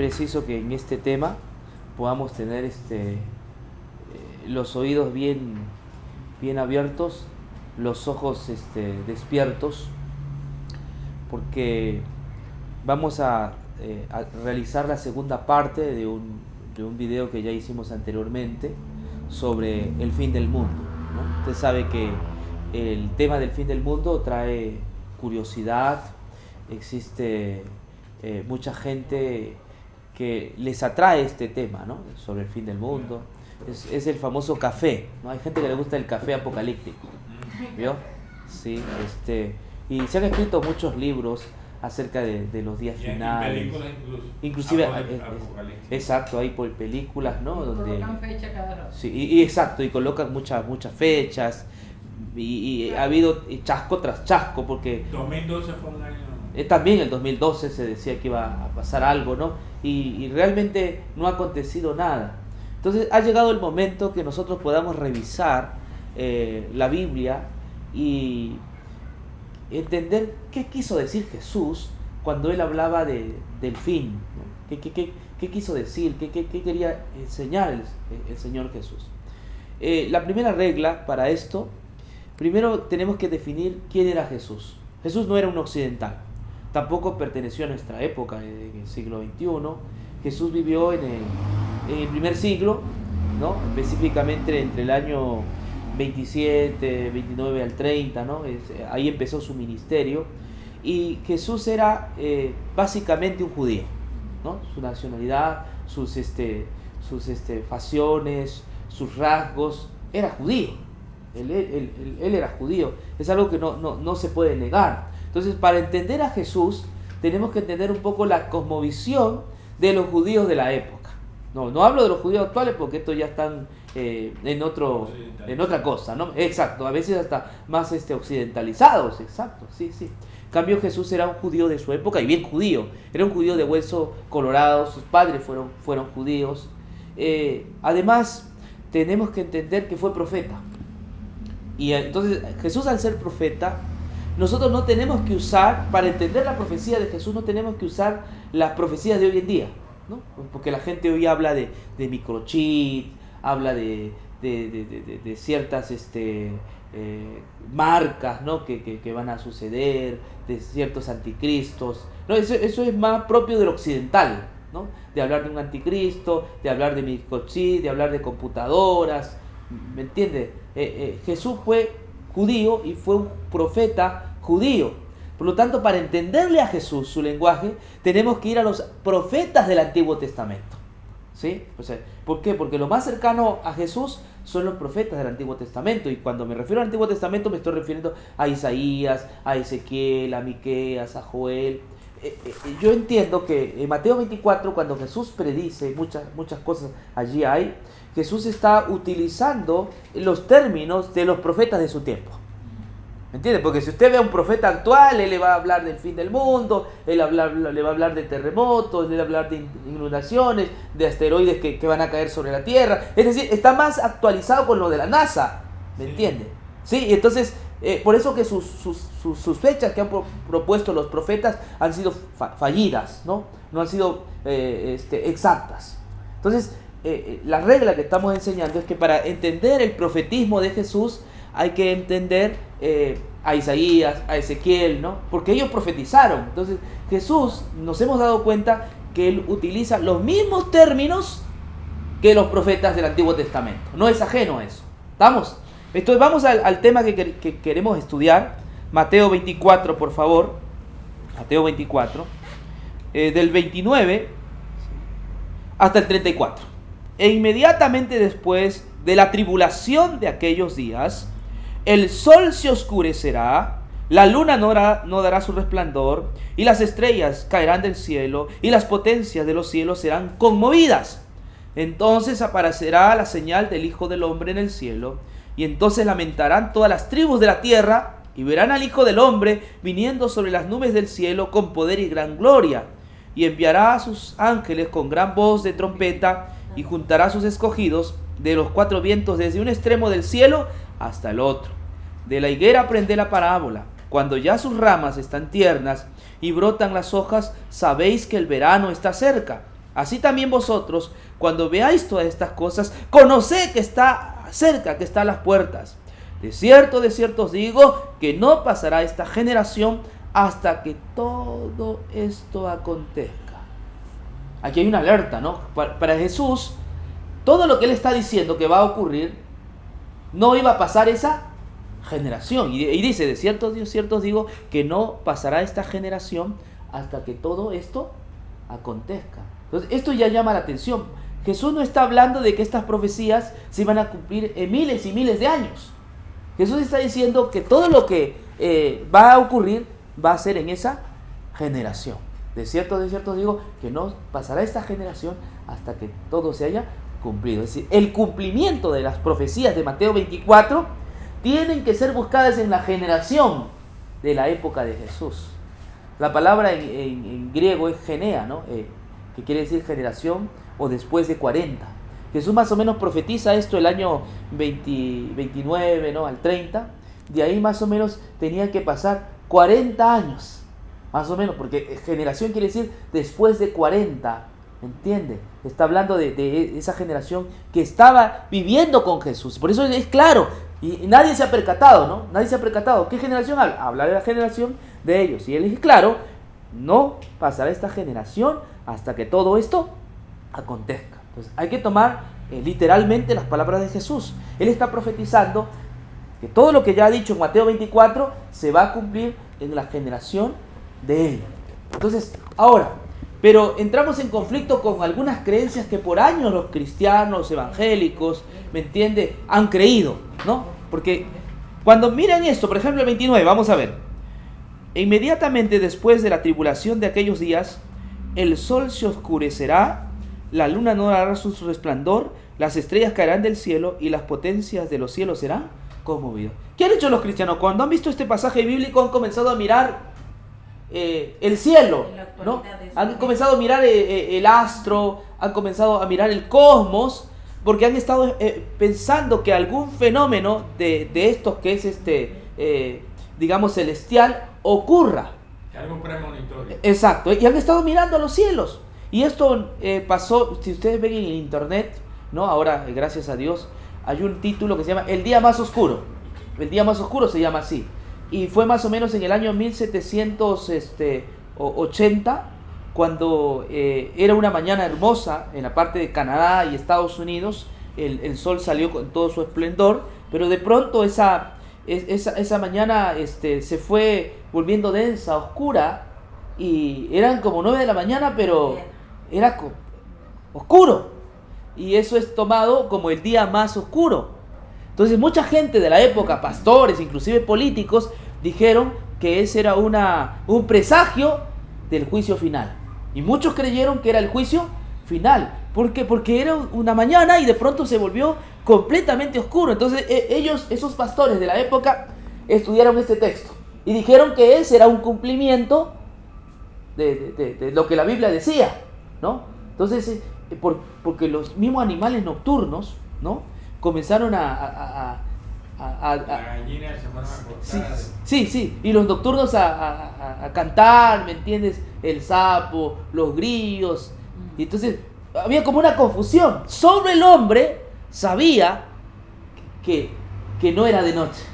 preciso que en este tema podamos tener los oídos bien abiertos, los ojos despiertos, porque vamos a realizar la segunda parte de un video que ya hicimos anteriormente sobre el fin del mundo, ¿no? Usted sabe que el tema del fin del mundo trae curiosidad, existe mucha gente que les atrae este tema, ¿no? Sobre el fin del mundo. Es el famoso café, ¿no? Hay gente que le gusta el café apocalíptico, ¿vio? Sí, y se han escrito muchos libros acerca de los días finales. Películas inclusive exacto, hay películas, ¿no? Donde colocan fecha cada rato. sí, y exacto, y colocan muchas fechas, y ha habido chasco tras chasco, porque 2012 fue un año. También el 2012 se decía que iba a pasar algo, ¿no? Y realmente no ha acontecido nada. Entonces ha llegado el momento que nosotros podamos revisar la Biblia y entender qué quiso decir Jesús cuando él hablaba del fin, ¿no? ¿Qué quiso decir? ¿Qué quería enseñar el Señor Jesús? La primera regla para esto, primero tenemos que definir quién era Jesús. Jesús no era un occidental, tampoco perteneció a nuestra época, en el siglo XXI. Jesús vivió en el primer siglo, ¿no? Específicamente entre el año 27, 29 al 30, ¿no? Ahí empezó su ministerio. Y Jesús era básicamente un judío, ¿no? Su nacionalidad, sus facciones, sus rasgos, era judío. Él era judío. Es algo que no se puede negar. Entonces, para entender a Jesús, tenemos que entender un poco la cosmovisión de los judíos de la época. No hablo de los judíos actuales porque estos ya están en otra cosa, ¿no? Exacto, a veces hasta más occidentalizados, exacto, sí. En cambio, Jesús era un judío de su época, y bien judío. Era un judío de hueso colorado, sus padres fueron judíos. Además, tenemos que entender que fue profeta. Y entonces, Jesús, al ser profeta, nosotros no tenemos que usar, para entender la profecía de Jesús, no tenemos que usar las profecías de hoy en día, ¿no? Porque la gente hoy habla de microchip, habla de ciertas marcas, ¿no? que van a suceder, de ciertos anticristos, ¿no? Eso es más propio del occidental, ¿no? De hablar de un anticristo, de hablar de microchip, de hablar de computadoras, ¿me entiende? Jesús fue judío y fue un profeta judío. Por lo tanto, para entenderle a Jesús su lenguaje, tenemos que ir a los profetas del Antiguo Testamento, ¿sí? O sea, ¿por qué? Porque lo más cercano a Jesús son los profetas del Antiguo Testamento. Y cuando me refiero al Antiguo Testamento, me estoy refiriendo a Isaías, a Ezequiel, a Miqueas, a Joel. Yo entiendo que en Mateo 24, cuando Jesús predice, muchas cosas allí hay, Jesús está utilizando los términos de los profetas de su tiempo. ¿Me entiende? Porque si usted ve a un profeta actual, él le va a hablar del fin del mundo, le va a hablar de terremotos, le va a hablar de inundaciones, de asteroides que van a caer sobre la Tierra. Es decir, está más actualizado con lo de la NASA, ¿me entiende? Sí, entonces, por eso que sus fechas que han propuesto los profetas han sido fallidas, ¿no? No han sido exactas. Entonces, la regla que estamos enseñando es que para entender el profetismo de Jesús hay que entender a Isaías, a Ezequiel, ¿no? Porque ellos profetizaron. Entonces Jesús, nos hemos dado cuenta que él utiliza los mismos términos que los profetas del Antiguo Testamento. No es ajeno a eso. ¿Estamos? Entonces vamos al tema que queremos estudiar. Mateo 24, por favor. Mateo 24, del 29 hasta el 34. E inmediatamente después de la tribulación de aquellos días, el sol se oscurecerá, la luna no dará su resplandor, y las estrellas caerán del cielo, y las potencias de los cielos serán conmovidas. Entonces aparecerá la señal del Hijo del Hombre en el cielo, y entonces lamentarán todas las tribus de la tierra, y verán al Hijo del Hombre viniendo sobre las nubes del cielo con poder y gran gloria, y enviará a sus ángeles con gran voz de trompeta, y juntará a sus escogidos de los cuatro vientos desde un extremo del cielo hasta el otro. De la higuera aprende la parábola. Cuando ya sus ramas están tiernas y brotan las hojas, sabéis que el verano está cerca. Así también vosotros, cuando veáis todas estas cosas, conoced que está cerca, que está a las puertas. De cierto os digo, que no pasará esta generación hasta que todo esto acontezca. Aquí hay una alerta, ¿no? Para Jesús, todo lo que Él está diciendo que va a ocurrir, no iba a pasar esa generación. Y dice, de cierto os digo, que no pasará esta generación hasta que todo esto acontezca. Entonces, esto ya llama la atención. Jesús no está hablando de que estas profecías se van a cumplir en miles y miles de años. Jesús está diciendo que todo lo que va a ocurrir va a ser en esa generación. De cierto os digo que no pasará esta generación hasta que todo se haya cumplido. Es decir, el cumplimiento de las profecías de Mateo 24 tienen que ser buscadas en la generación de la época de Jesús. La palabra en griego es genea, ¿no? Que quiere decir generación o después de 40. Jesús más o menos profetiza esto el año 29, ¿no? Al 30. De ahí más o menos tenía que pasar 40 años, más o menos, porque generación quiere decir después de 40, ¿entiende? Está hablando de esa generación que estaba viviendo con Jesús. Por eso es claro, y nadie se ha percatado, ¿no? Nadie se ha percatado. ¿Qué generación habla? Habla de la generación de ellos. Y él es claro, no pasará esta generación hasta que todo esto acontezca. Entonces hay que tomar literalmente las palabras de Jesús. Él está profetizando que todo lo que ya ha dicho en Mateo 24 se va a cumplir en la generación de él. Entonces, ahora, pero entramos en conflicto con algunas creencias que por años los cristianos evangélicos, ¿me entiende?, han creído, ¿no? Porque cuando miran esto, por ejemplo el 29, vamos a ver. Inmediatamente después de la tribulación de aquellos días, el sol se oscurecerá, la luna no dará su resplandor, las estrellas caerán del cielo y las potencias de los cielos serán conmovidos. ¿Qué han hecho los cristianos? Cuando han visto este pasaje bíblico han comenzado a mirar el cielo, ¿no? Han comenzado a mirar el astro, han comenzado a mirar el cosmos, porque han estado pensando que algún fenómeno de estos que es digamos celestial ocurra. Algo premonitorio. Exacto, y han estado mirando a los cielos. Y esto pasó, si ustedes ven en internet, ¿no? Ahora, gracias a Dios, hay un título que se llama El Día Más Oscuro. El Día Más Oscuro se llama así. Y fue más o menos en el año 1780, cuando era una mañana hermosa en la parte de Canadá y Estados Unidos. El sol salió con todo su esplendor, pero de pronto esa mañana se fue volviendo densa, oscura, y eran como 9 de la mañana, pero era oscuro. Y eso es tomado como el día más oscuro. Entonces mucha gente de la época, pastores, inclusive políticos, dijeron que ese era un presagio del juicio final. Y muchos creyeron que era el juicio final. ¿Por qué? Porque era una mañana y de pronto se volvió completamente oscuro. Entonces esos pastores de la época, estudiaron este texto y dijeron que ese era un cumplimiento de lo que la Biblia decía, ¿no? Entonces, porque los mismos animales nocturnos, ¿no?, comenzaron la gallina se fueron a cortar. Sí, y los nocturnos a cantar, ¿me entiendes? El sapo, los grillos. Y entonces había como una confusión. Solo el hombre sabía que no era de noche.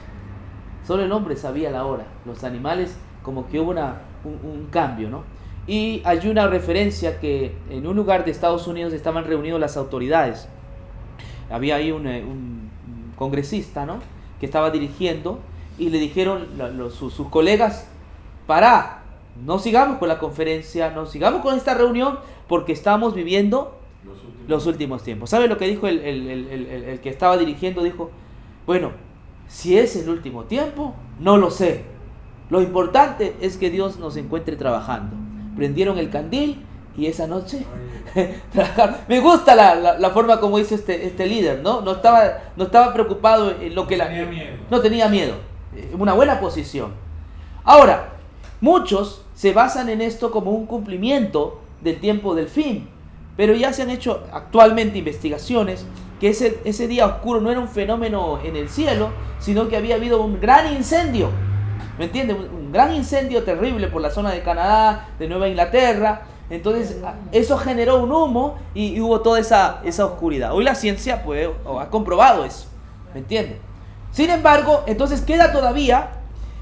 Solo el hombre sabía la hora. Los animales, como que hubo un cambio, ¿no? Y hay una referencia que en un lugar de Estados Unidos estaban reunidos las autoridades. Había ahí un congresista, ¿no?, que estaba dirigiendo, y le dijeron sus colegas: no sigamos con la conferencia, no sigamos con esta reunión, porque estamos viviendo los últimos tiempos. ¿Sabe lo que dijo el que estaba dirigiendo? Dijo: bueno, si es el último tiempo, no lo sé. Lo importante es que Dios nos encuentre trabajando. Prendieron el candil y esa noche trabajaron. Me gusta la forma como hizo este líder, ¿no? No estaba preocupado en lo que no tenía miedo. Una buena posición. Ahora, muchos se basan en esto como un cumplimiento del tiempo del fin, pero ya se han hecho actualmente investigaciones que ese día oscuro no era un fenómeno en el cielo, sino que había habido un gran incendio. ¿Me entienden? Un gran incendio terrible por la zona de Canadá, de Nueva Inglaterra, Entonces eso generó un humo y hubo toda esa oscuridad. Hoy la ciencia pues, ha comprobado eso, ¿me entiendes? Sin embargo, entonces queda todavía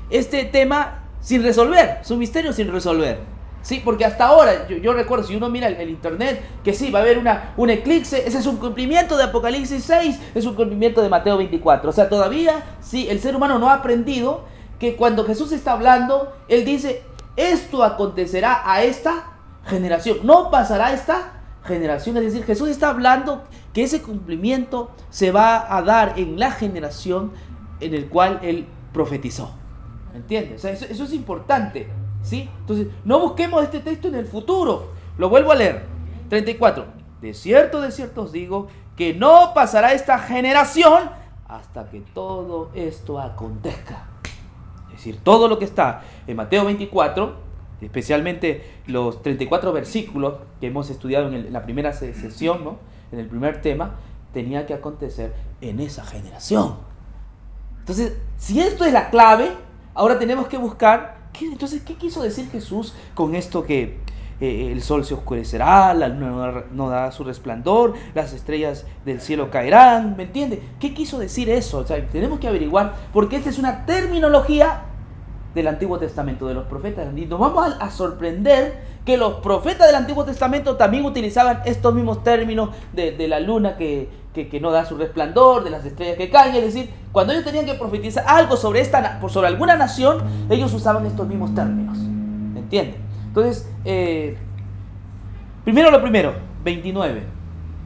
este tema sin resolver, su misterio sin resolver. Sí, porque hasta ahora, yo recuerdo, si uno mira el internet, que sí, va a haber un eclipse, ese es un cumplimiento de Apocalipsis 6, es un cumplimiento de Mateo 24. O sea, todavía, sí, el ser humano no ha aprendido que cuando Jesús está hablando, Él dice, esto acontecerá a esta generación, no pasará a esta generación. Es decir, Jesús está hablando que ese cumplimiento se va a dar en la generación en el cual Él profetizó. ¿Me entiendes? O sea, eso es importante, ¿sí? Entonces, no busquemos este texto en el futuro. Lo vuelvo a leer. 34. De cierto os digo que no pasará esta generación hasta que todo esto acontezca. Es decir, todo lo que está en Mateo 24, especialmente los 34 versículos que hemos estudiado en la primera sesión, ¿no? En el primer tema, tenía que acontecer en esa generación. Entonces, si esto es la clave, ahora tenemos que buscar, entonces, ¿qué quiso decir Jesús con esto que el sol se oscurecerá, la luna no dará su resplandor, las estrellas del cielo caerán? ¿Me entiende? ¿Qué quiso decir eso? O sea, tenemos que averiguar, porque esta es una terminología del Antiguo Testamento, de los profetas. Y nos vamos a sorprender que los profetas del Antiguo Testamento también utilizaban estos mismos términos de la luna que no da su resplandor, de las estrellas que caen. Es decir, cuando ellos tenían que profetizar algo sobre alguna nación, ellos usaban estos mismos términos. ¿Me entienden? Entonces, primero, 29.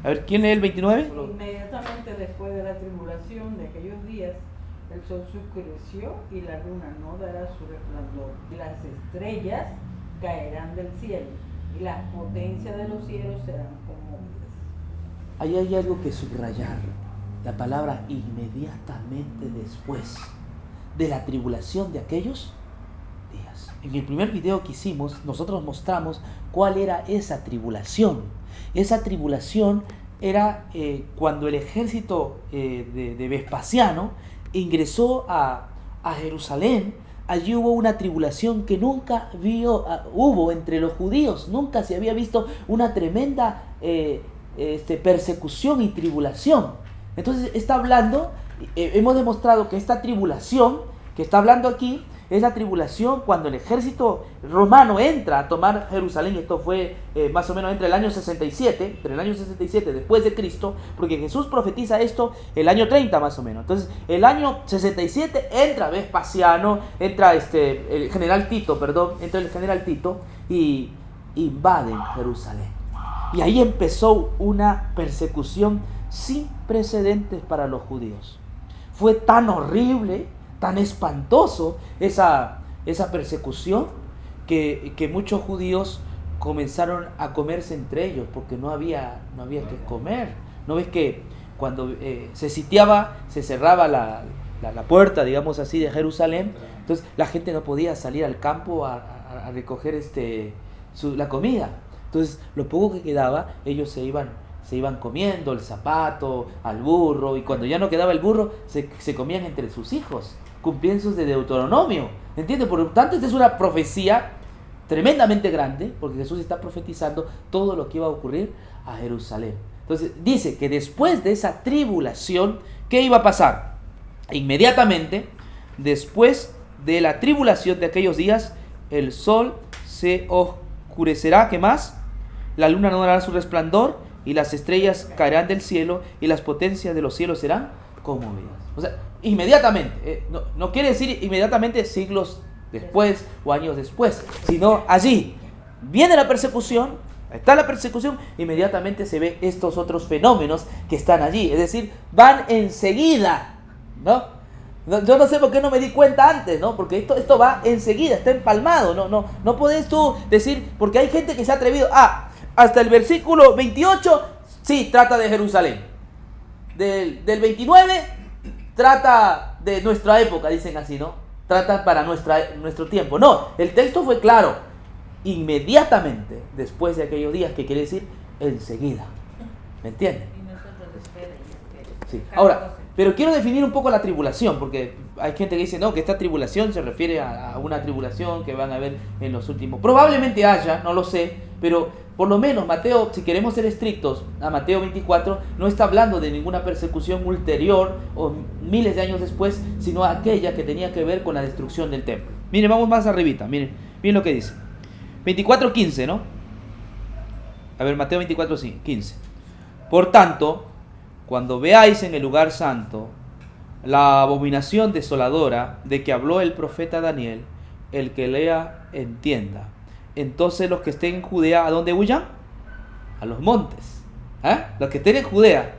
A ver, ¿quién lee el 29? Inmediatamente después de la tribulación de aquellos días, el sol se oscureció y la luna no dará su resplandor. Y las estrellas caerán del cielo y las potencias de los cielos serán conmovidas. Ahí hay algo que subrayar. La palabra inmediatamente después de la tribulación de aquellos días. En el primer video que hicimos, nosotros mostramos cuál era esa tribulación. Esa tribulación era cuando el ejército de Vespasiano ingresó a Jerusalén. Allí hubo una tribulación que nunca hubo entre los judíos. Nunca se había visto una tremenda persecución y tribulación. Entonces está hablando, hemos demostrado que esta tribulación que está hablando aquí es la tribulación cuando el ejército romano entra a tomar Jerusalén. Esto fue más o menos entre el año 67 después de Cristo, porque Jesús profetiza esto el año 30 más o menos. Entonces el año 67 entra Vespasiano, entra el general Tito y invaden Jerusalén. Y ahí empezó una persecución sin precedentes para los judíos. Fue tan horrible, tan espantoso esa persecución que muchos judíos comenzaron a comerse entre ellos porque no había que comer. ¿No ves que cuando se sitiaba, se cerraba la puerta, digamos así, de Jerusalén? Entonces la gente no podía salir al campo a recoger la comida. Entonces lo poco que quedaba, ellos se iban comiendo el zapato, al burro, y cuando ya no quedaba el burro, se comían entre sus hijos, cumplidos de Deuteronomio. ¿Entiendes? Por lo tanto, esta es una profecía tremendamente grande, porque Jesús está profetizando todo lo que iba a ocurrir a Jerusalén. Entonces, dice que después de esa tribulación, ¿qué iba a pasar? Inmediatamente, después de la tribulación de aquellos días, el sol se oscurecerá, ¿qué más? La luna no dará su resplandor, y las estrellas caerán del cielo, y las potencias de los cielos serán conmovidas. O sea, inmediatamente. No quiere decir inmediatamente siglos después o años después, sino allí viene la persecución, está la persecución, inmediatamente se ve estos otros fenómenos que están allí. Es decir, van enseguida, ¿no? Yo no sé por qué no me di cuenta antes, ¿no? Porque esto va enseguida, está empalmado. No puedes tú decir, porque hay gente que se ha atrevido hasta el versículo 28, sí, trata de Jerusalén. Del 29, trata de nuestra época, dicen así, ¿no? Trata para nuestro tiempo. No, el texto fue claro. Inmediatamente después de aquellos días, que quiere decir enseguida. ¿Me entienden? Y nosotros espera. Sí. Ahora, Pero quiero definir un poco la tribulación, porque hay gente que dice, no, que esta tribulación se refiere a una tribulación que van a haber en los últimos. Probablemente haya, no lo sé, pero por lo menos Mateo, si queremos ser estrictos, a Mateo 24, no está hablando de ninguna persecución ulterior o miles de años después, sino aquella que tenía que ver con la destrucción del templo. Miren, vamos más arribita, miren lo que dice. 24:15, ¿no? A ver, Mateo 24:15. Por tanto, cuando veáis en el lugar santo la abominación desoladora de que habló el profeta Daniel, el que lea entienda. Entonces los que estén en Judea, ¿a dónde huyan? A los montes. Los que estén en Judea.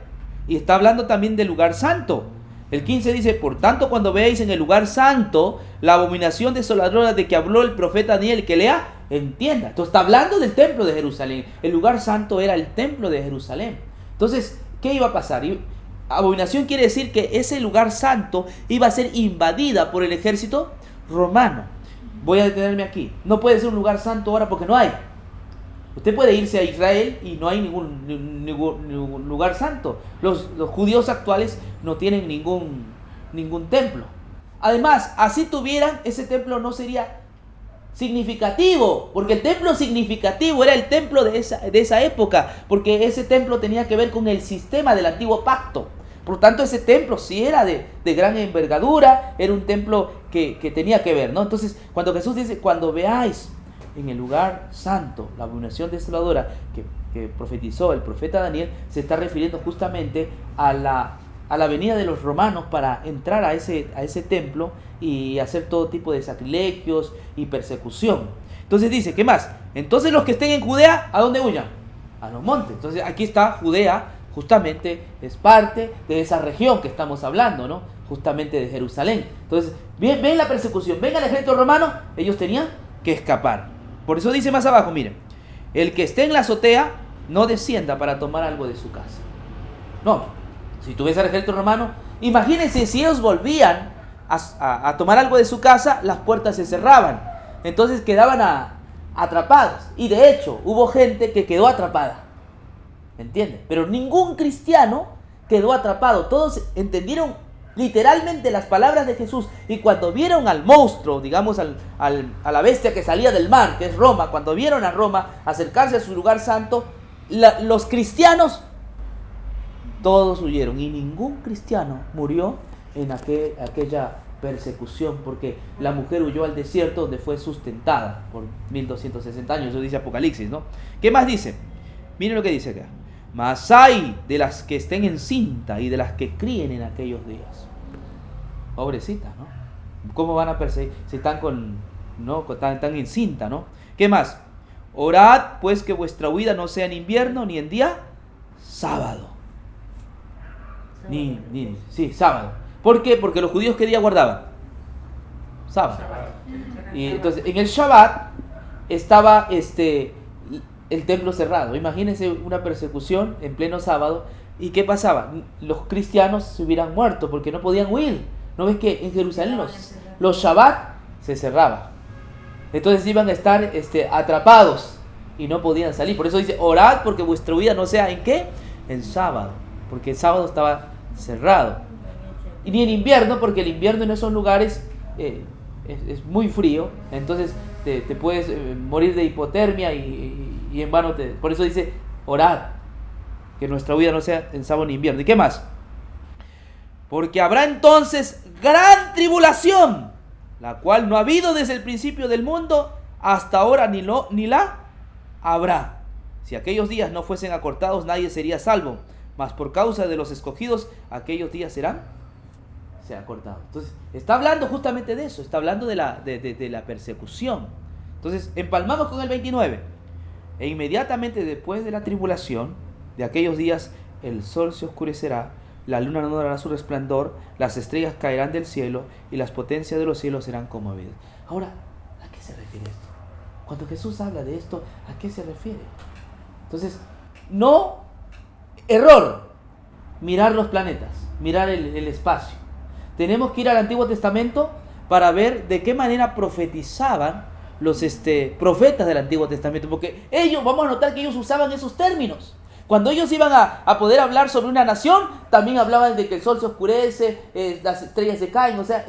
Y está hablando también del lugar santo. El 15 dice, por tanto, cuando veáis en el lugar santo la abominación desoladora de que habló el profeta Daniel, el que lea entienda. Entonces está hablando del templo de Jerusalén. El lugar santo era el templo de Jerusalén. Entonces, ¿qué iba a pasar? Abominación quiere decir que ese lugar santo iba a ser invadida por el ejército romano. Voy a detenerme aquí. No puede ser un lugar santo ahora porque no hay. Usted puede irse a Israel y no hay ningún lugar santo. Los judíos actuales no tienen ningún templo. Además, así tuvieran, ese templo no sería significativo, porque el templo significativo era el templo de esa época, porque ese templo tenía que ver con el sistema del antiguo pacto. Por lo tanto, ese templo sí era de gran envergadura, era un templo que tenía que ver, ¿no? Entonces, cuando Jesús dice, cuando veáis en el lugar santo la abominación desoladora que profetizó el profeta Daniel, se está refiriendo justamente a la venida de los romanos para entrar a ese templo y hacer todo tipo de sacrilegios y persecución. Entonces dice, ¿qué más? Entonces los que estén en Judea, ¿a dónde huyan? A los montes. Entonces aquí está Judea, justamente es parte de esa región que estamos hablando, ¿no? Justamente de Jerusalén. Entonces, ven la persecución, ven al ejército romano, ellos tenían que escapar. Por eso dice más abajo, miren, el que esté en la azotea no descienda para tomar algo de su casa. No, si tú ves al ejército romano, imagínense si ellos volvían a tomar algo de su casa, las puertas se cerraban. Entonces quedaban atrapados. Y de hecho, hubo gente que quedó atrapada. ¿Entienden? Pero ningún cristiano quedó atrapado. Todos entendieron literalmente las palabras de Jesús. Y cuando vieron al monstruo, digamos a la bestia que salía del mar, que es Roma, cuando vieron a Roma acercarse a su lugar santo, los cristianos todos huyeron y ningún cristiano murió en aquella persecución, porque la mujer huyó al desierto donde fue sustentada por 1260 años, eso dice Apocalipsis, ¿no? ¿Qué más dice? Miren lo que dice acá. Mas hay de las que estén encinta y de las que críen en aquellos días. Pobrecitas, ¿no? ¿Cómo van a perseguir si están están encinta, ¿no? ¿Qué más? Orad pues que vuestra huida no sea en invierno ni en día sábado. Sábado. ¿Por qué? Porque los judíos, ¿qué día guardaban? Sábado. Y entonces en el Shabbat estaba el templo cerrado. Imagínense una persecución en pleno sábado. ¿Y qué pasaba? Los cristianos se hubieran muerto porque no podían huir. ¿No ves que en Jerusalén los Shabbat se cerraba? Entonces iban a estar atrapados y no podían salir. Por eso dice, orad porque vuestra huida no sea ¿en qué? En sábado. Porque el sábado estaba cerrado. Y ni en invierno, porque el invierno en esos lugares es muy frío. Entonces te puedes morir de hipotermia y en vano por eso dice, orad, que nuestra huida no sea en sábado ni invierno. ¿Y qué más? Porque habrá entonces gran tribulación, la cual no ha habido desde el principio del mundo hasta ahora ni la habrá. Si aquellos días no fuesen acortados, nadie sería salvo. Mas por causa de los escogidos, aquellos días serán acortados. Entonces, está hablando justamente de eso, está hablando de la persecución. Entonces, empalmamos con el 29. E inmediatamente después de la tribulación, de aquellos días, el sol se oscurecerá, la luna no dará su resplandor, las estrellas caerán del cielo y las potencias de los cielos serán conmovidas. Ahora, ¿a qué se refiere esto? Cuando Jesús habla de esto, ¿a qué se refiere? Entonces, error, mirar los planetas, mirar el espacio. Tenemos que ir al Antiguo Testamento para ver de qué manera profetizaban los profetas del Antiguo Testamento, porque vamos a notar que ellos usaban esos términos. Cuando ellos iban a poder hablar sobre una nación, también hablaban de que el sol se oscurece, las estrellas se caen. O sea,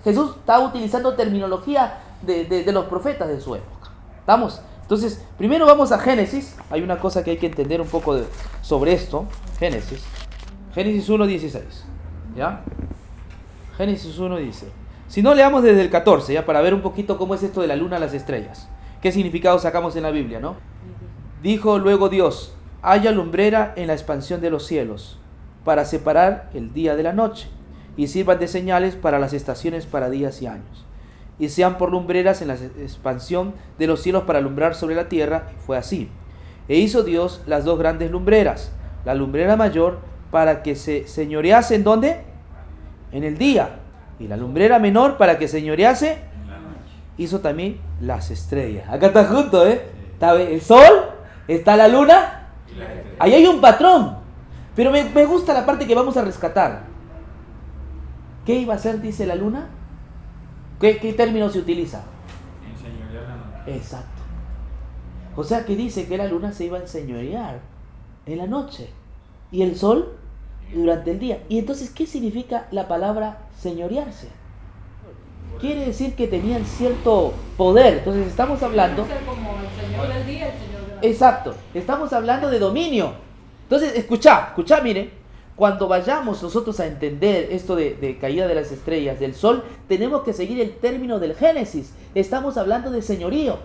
Jesús estaba utilizando terminología de los profetas de su época. ¿Estamos? Entonces, primero vamos a Génesis. Hay una cosa que hay que entender un poco sobre esto. Génesis 1:16. ¿Ya? Génesis 1 dice. Si no, leamos desde el 14, ya, para ver un poquito cómo es esto de la luna a las estrellas. ¿Qué significado sacamos en la Biblia, no? Dijo luego Dios: haya lumbrera en la expansión de los cielos, para separar el día de la noche, y sirvan de señales para las estaciones, para días y años. Y sean por lumbreras en la expansión de los cielos para alumbrar sobre la tierra. Y fue así. E hizo Dios las dos grandes lumbreras, la lumbrera mayor para que se señorease, ¿en dónde? En el día. Y la lumbrera menor para que señorease en la noche. Hizo también las estrellas. Acá está junto, Está el sol, está la luna. Ahí hay un patrón. Pero me gusta la parte que vamos a rescatar. ¿Qué iba a hacer, dice la luna? ¿Qué término se utiliza? Enseñorear la noche. Exacto. O sea que dice que la luna se iba a enseñorear en la noche y el sol durante el día. Y entonces, ¿qué significa la palabra señorearse? Quiere decir que tenían cierto poder. Entonces estamos hablando... Como el señor del día, el señor de la noche. Exacto. Estamos hablando de dominio. Entonces, escuchá, miren. Cuando vayamos nosotros a entender esto de caída de las estrellas, del sol, tenemos que seguir el término del Génesis. Estamos hablando de señorío.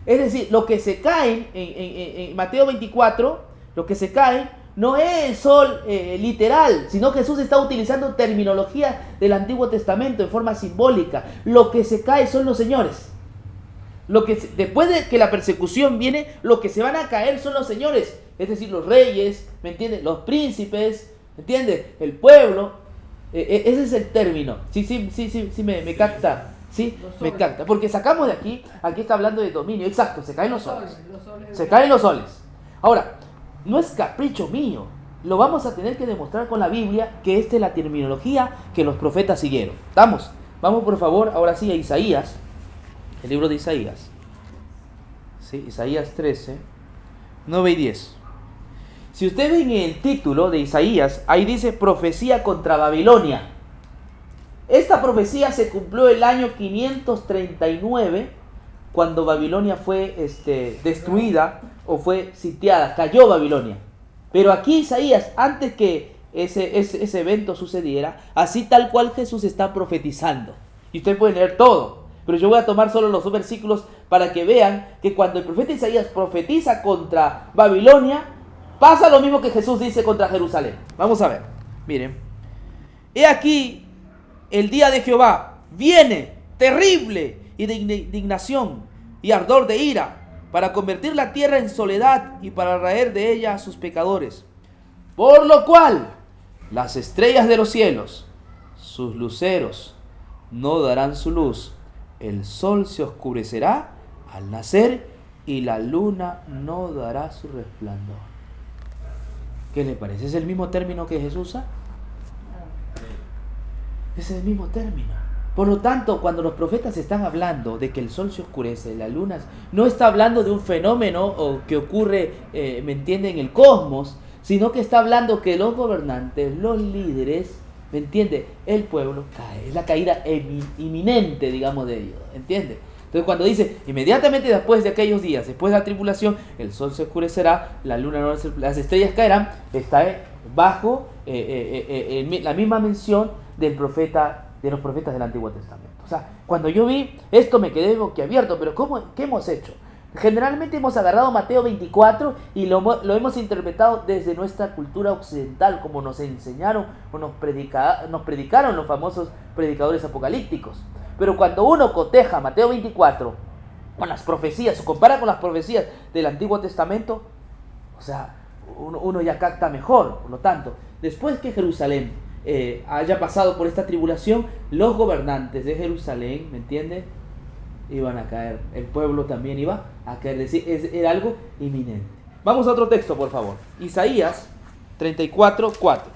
Es decir, lo que se cae en Mateo 24, lo que se cae no es el sol literal, sino que Jesús está utilizando terminología del Antiguo Testamento en forma simbólica. Lo que se cae son los señores. Después de que la persecución viene, lo que se van a caer son los señores. Es decir, los reyes, ¿me entiendes? Los príncipes, ¿me entiendes? El pueblo. Ese es el término. Sí, me capta. Sí, me capta. Porque sacamos de aquí está hablando de dominio. Exacto, se caen los soles. Se caen los soles. Ahora, no es capricho mío. Lo vamos a tener que demostrar con la Biblia, que esta es la terminología que los profetas siguieron. ¿Estamos? Vamos por favor, ahora sí, a Isaías. El libro de Isaías. Sí, Isaías 13, 9 y 10. Si ustedes ven el título de Isaías, ahí dice profecía contra Babilonia. Esta profecía se cumplió el año 539, cuando Babilonia fue destruida o fue sitiada, cayó Babilonia. Pero aquí Isaías, antes que ese evento sucediera, así tal cual Jesús está profetizando. Y ustedes pueden leer todo, pero yo voy a tomar solo los dos versículos para que vean que cuando el profeta Isaías profetiza contra Babilonia, pasa lo mismo que Jesús dice contra Jerusalén. Vamos a ver, miren. He aquí, el día de Jehová viene terrible y de indignación y ardor de ira, para convertir la tierra en soledad y para raer de ella a sus pecadores. Por lo cual, las estrellas de los cielos, sus luceros, no darán su luz. El sol se oscurecerá al nacer y la luna no dará su resplandor. ¿Qué le parece? ¿Es el mismo término que Jesús usa? Es el mismo término. Por lo tanto, cuando los profetas están hablando de que el sol se oscurece, la luna, no está hablando de un fenómeno que ocurre, ¿me entiende?, en el cosmos, sino que está hablando que los gobernantes, los líderes, ¿me entiende?, el pueblo cae. Es la caída inminente, digamos, de ellos, ¿entiende? Entonces cuando dice, inmediatamente después de aquellos días, después de la tribulación, el sol se oscurecerá, la luna no, las estrellas caerán, está bajo la misma mención del profeta, de los profetas del Antiguo Testamento. O sea, cuando yo vi esto me quedé boquiabierto, pero ¿qué hemos hecho? Generalmente hemos agarrado Mateo 24 y lo hemos interpretado desde nuestra cultura occidental, como nos enseñaron o nos predicaron los famosos predicadores apocalípticos. Pero cuando uno coteja Mateo 24 con las profecías, o compara con las profecías del Antiguo Testamento, o sea, uno ya capta mejor. Por lo tanto, después que Jerusalén haya pasado por esta tribulación, los gobernantes de Jerusalén, ¿me entiendes?, iban a caer. El pueblo también iba a caer. Es decir, era algo inminente. Vamos a otro texto, por favor. Isaías 34, 4.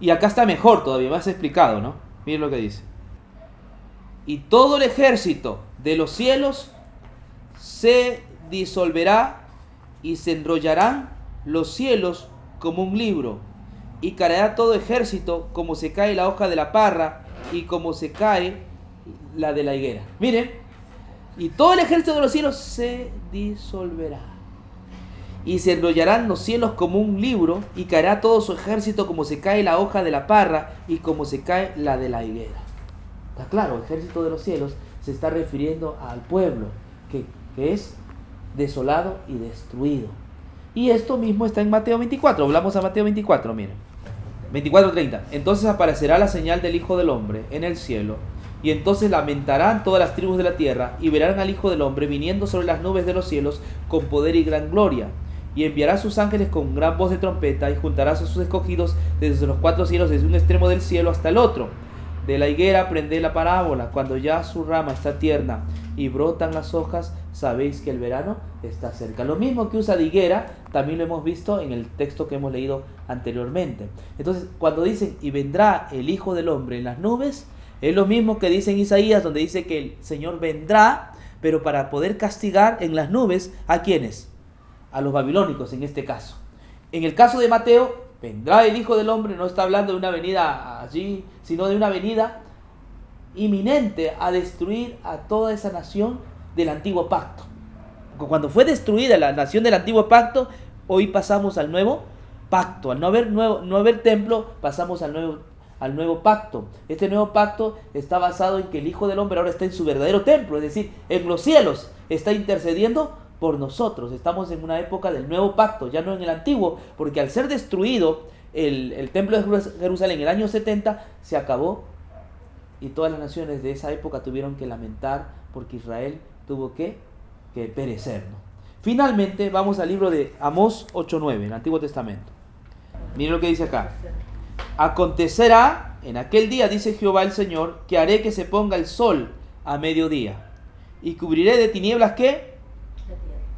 Y acá está mejor todavía, más explicado, ¿no? Miren lo que dice. Y todo el ejército de los cielos se disolverá y se enrollarán los cielos como un libro, y caerá todo ejército como se cae la hoja de la parra y como se cae la de la higuera. Miren, y todo el ejército de los cielos se disolverá. Y se enrollarán los cielos como un libro, y caerá todo su ejército como se cae la hoja de la parra y como se cae la de la higuera. Está claro, el ejército de los cielos se está refiriendo al pueblo que es desolado y destruido. Y esto mismo está en Mateo 24. Hablamos a Mateo 24, miren. 24:30. Entonces aparecerá la señal del Hijo del Hombre en el cielo, y entonces lamentarán todas las tribus de la tierra, y verán al Hijo del Hombre viniendo sobre las nubes de los cielos con poder y gran gloria. Y enviará a sus ángeles con gran voz de trompeta, y juntará a sus escogidos desde los 4 cielos, desde un extremo del cielo hasta el otro. De la higuera aprended la parábola: cuando ya su rama está tierna y brotan las hojas, sabéis que el verano está cerca. Lo mismo que usa de higuera, también lo hemos visto en el texto que hemos leído anteriormente. Entonces, cuando dicen, y vendrá el Hijo del Hombre en las nubes, es lo mismo que dice en Isaías, donde dice que el Señor vendrá, pero para poder castigar en las nubes, ¿a quiénes? A los babilónicos en este caso. En el caso de Mateo, vendrá el Hijo del Hombre, no está hablando de una venida allí, sino de una venida inminente a destruir a toda esa nación del antiguo pacto. Cuando fue destruida la nación del antiguo pacto, hoy pasamos al nuevo pacto. Al no haber templo, pasamos al nuevo pacto. Este nuevo pacto está basado en que el Hijo del Hombre ahora está en su verdadero templo, es decir, en los cielos, está intercediendo por nosotros. Estamos en una época del nuevo pacto, ya no en el antiguo, porque al ser destruido el templo de Jerusalén en el año 70, se acabó, y todas las naciones de esa época tuvieron que lamentar porque Israel tuvo que perecer, ¿no? Finalmente vamos al libro de Amós 8:9, en el Antiguo Testamento. Miren lo que dice acá. Acontecerá en aquel día, dice Jehová el Señor, que haré que se ponga el sol a mediodía, y cubriré de tinieblas, ¿qué?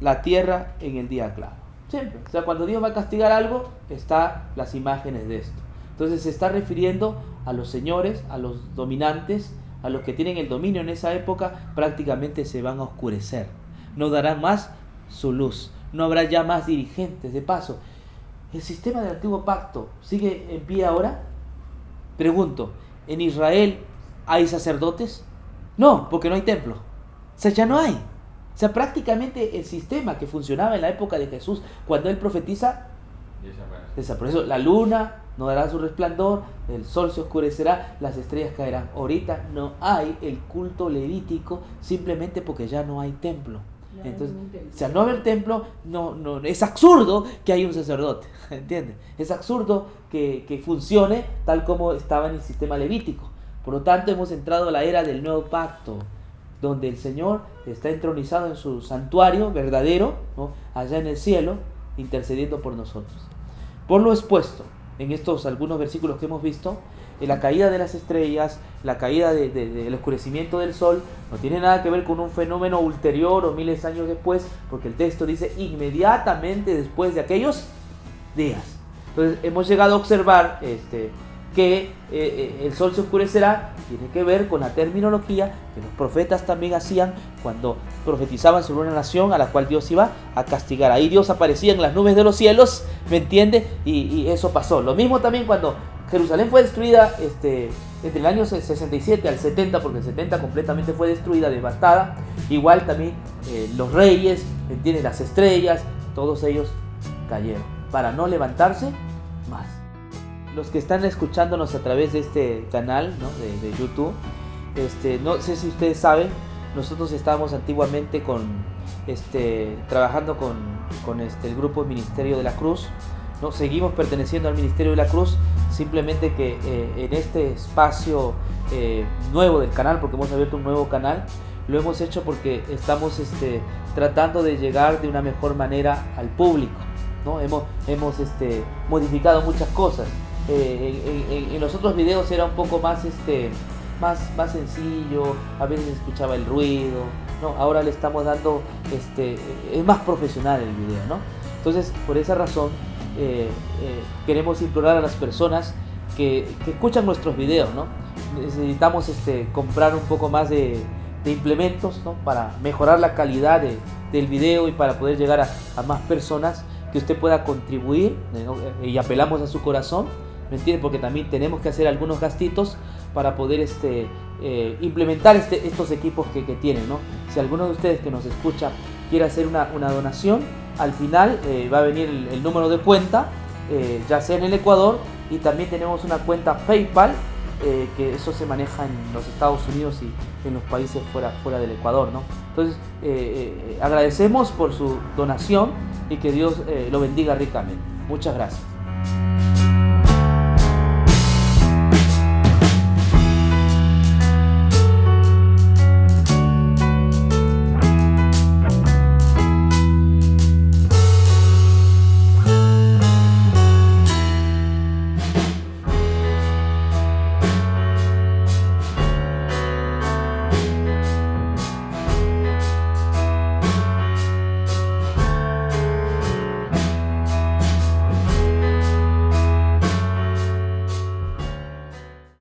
La tierra en el día claro. Siempre. O sea, cuando Dios va a castigar algo, están las imágenes de esto. Entonces se está refiriendo a los señores, a los dominantes, a los que tienen el dominio en esa época. Prácticamente se van a oscurecer. No darán más su luz. No habrá ya más dirigentes. De paso, ¿el sistema del antiguo pacto sigue en pie ahora? Pregunto, ¿en Israel hay sacerdotes? No, porque no hay templo. O sea, ya no hay. O sea, prácticamente el sistema que funcionaba en la época de Jesús, cuando él profetiza, desaparece. Por eso la luna no dará su resplandor, el sol se oscurecerá, las estrellas caerán. Ahorita no hay el culto levítico, simplemente porque ya no hay templo. Entonces, o sea, no haber templo, no, es absurdo que haya un sacerdote, ¿entiendes? Es absurdo que funcione tal como estaba en el sistema levítico. Por lo tanto, hemos entrado a la era del nuevo pacto, donde el Señor está entronizado en su santuario verdadero, ¿no?, allá en el cielo, intercediendo por nosotros. Por lo expuesto en estos algunos versículos que hemos visto, la caída de las estrellas, la caída del oscurecimiento del sol, no tiene nada que ver con un fenómeno ulterior o miles de años después, porque el texto dice inmediatamente después de aquellos días. Entonces hemos llegado a observar que el sol se oscurecerá, tiene que ver con la terminología que los profetas también hacían cuando profetizaban sobre una nación a la cual Dios iba a castigar. Ahí Dios aparecía en las nubes de los cielos, ¿me entiende? Y eso pasó. Lo mismo también cuando Jerusalén fue destruida entre el año 67 al 70, porque el 70 completamente fue destruida, devastada. Igual también los reyes, ¿me entiende? Las estrellas, todos ellos cayeron para no levantarse más. Los que están escuchándonos a través de este canal, ¿no?, de YouTube, no sé si ustedes saben, nosotros estábamos antiguamente trabajando con el grupo Ministerio de la Cruz, ¿no? Seguimos perteneciendo al Ministerio de la Cruz, simplemente que en este espacio nuevo del canal, porque hemos abierto un nuevo canal, lo hemos hecho porque estamos tratando de llegar de una mejor manera al público, ¿no? Hemos modificado muchas cosas. En los otros videos era un poco más sencillo, a veces escuchaba el ruido, ¿no? Ahora le estamos dando, es más profesional el video, ¿no? Entonces, por esa razón, queremos implorar a las personas que escuchan nuestros videos, ¿no? Necesitamos comprar un poco más de implementos, ¿no?, para mejorar la calidad del video y para poder llegar a más personas. que usted pueda contribuir, ¿no? Y apelamos a su corazón, ¿me entiende? Porque también tenemos que hacer algunos gastitos para poder implementar estos equipos que tienen, ¿no? Si alguno de ustedes que nos escucha quiere hacer una donación, al final va a venir el número de cuenta, ya sea en el Ecuador, y también tenemos una cuenta PayPal, que eso se maneja en los Estados Unidos y en los países fuera del Ecuador, ¿no? Entonces agradecemos por su donación y que Dios lo bendiga ricamente. Muchas gracias.